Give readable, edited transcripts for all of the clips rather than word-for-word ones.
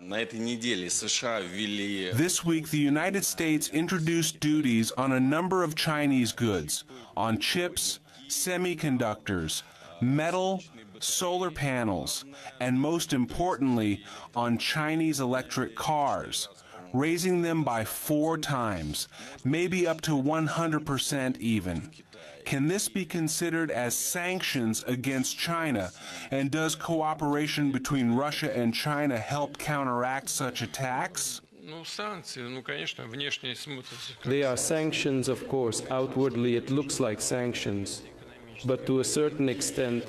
This week, the United States introduced duties on a number of Chinese goods, on chips, semiconductors, metal, solar panels, and most importantly, on Chinese electric cars, raising them by 4 times, maybe up to 100% even. Can this be considered as sanctions against China, and does cooperation between Russia and China help counteract such attacks? They are sanctions, of course. Outwardly it looks like sanctions, but to a certain extent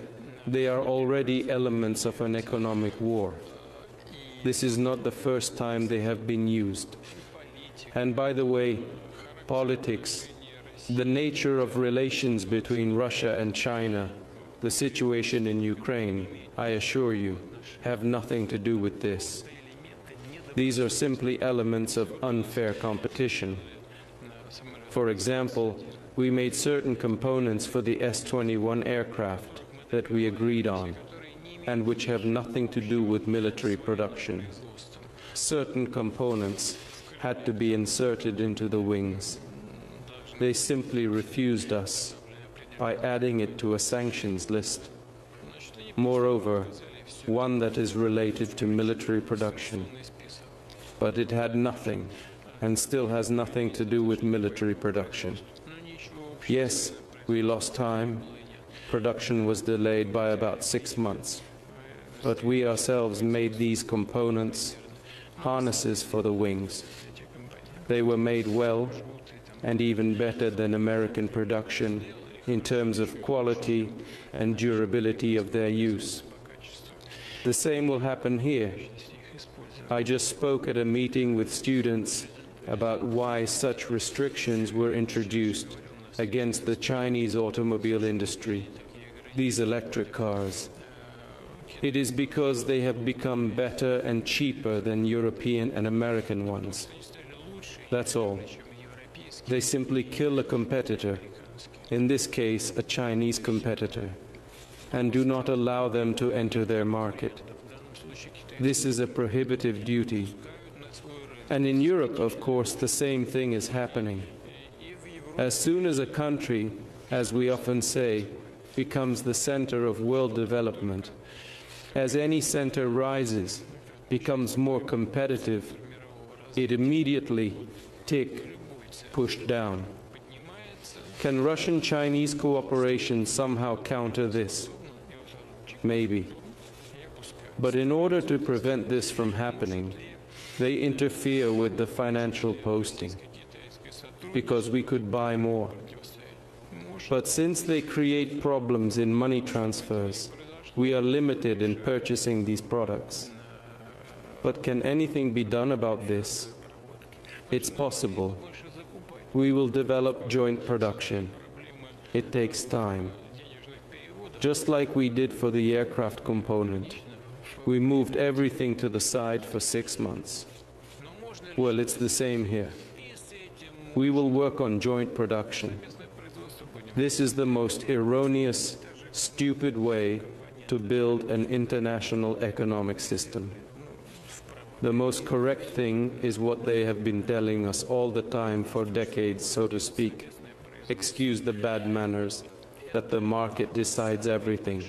they are already elements of an economic war. This is not the first time they have been used. And by the way, politics, the nature of relations between Russia and China, the situation in Ukraine, I assure you, have nothing to do with this. These are simply elements of unfair competition. For example, we made certain components for the S-21 aircraft that we agreed on, and which have nothing to do with military production. Certain components had to be inserted into the wings. They simply refused us by adding it to a sanctions list. Moreover, one that is related to military production. But it had nothing, and still has nothing to do with military production. Yes, we lost time. Production was delayed by about 6 months. But we ourselves made these components, harnesses for the wings. They were made well, and even better than American production in terms of quality and durability of their use. The same will happen here. I just spoke at a meeting with students about why such restrictions were introduced against the Chinese automobile industry, these electric cars. It is because they have become better and cheaper than European and American ones. That's all. They simply kill a competitor, in this case a Chinese competitor, and do not allow them to enter their market. This is a prohibitive duty. And in Europe, of course, the same thing is happening. As soon as a country, as we often say, becomes the center of world development, as any center rises, becomes more competitive, it immediately, pushed down. Can Russian-Chinese cooperation somehow counter this? Maybe. But in order to prevent this from happening, they interfere with the financial posting, because we could buy more. But since they create problems in money transfers, we are limited in purchasing these products. But can anything be done about this? It's possible. We will develop joint production. It takes time. Just like we did for the aircraft component. We moved everything to the side for 6 months. Well, it's the same here. We will work on joint production. This is the most erroneous, stupid way to build an international economic system. The most correct thing is what they have been telling us all the time for decades, so to speak. Excuse the bad manners, that the market decides everything.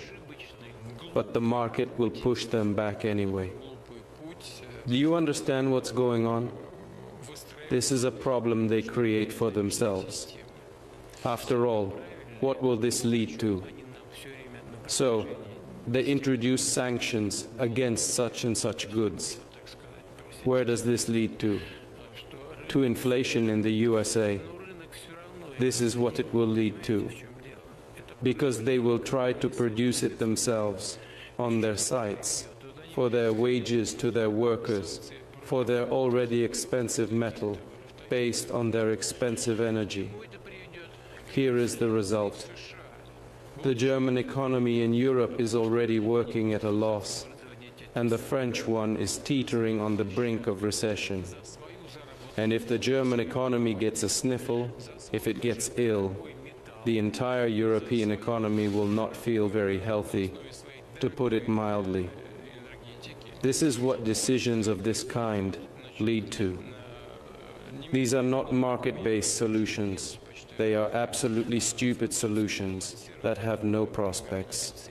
But the market will push them back anyway. Do you understand what's going on? This is a problem they create for themselves. After all, what will this lead to? So, they introduce sanctions against such and such goods. Where does this lead to? To inflation in the USA. This is what it will lead to. Because they will try to produce it themselves on their sites, for their wages to their workers, for their already expensive metal, based on their expensive energy. Here is the result. The German economy in Europe is already working at a loss, and the French one is teetering on the brink of recession. And if the German economy gets a sniffle, if it gets ill, the entire European economy will not feel very healthy, to put it mildly. This is what decisions of this kind lead to. These are not market-based solutions. They are absolutely stupid solutions that have no prospects.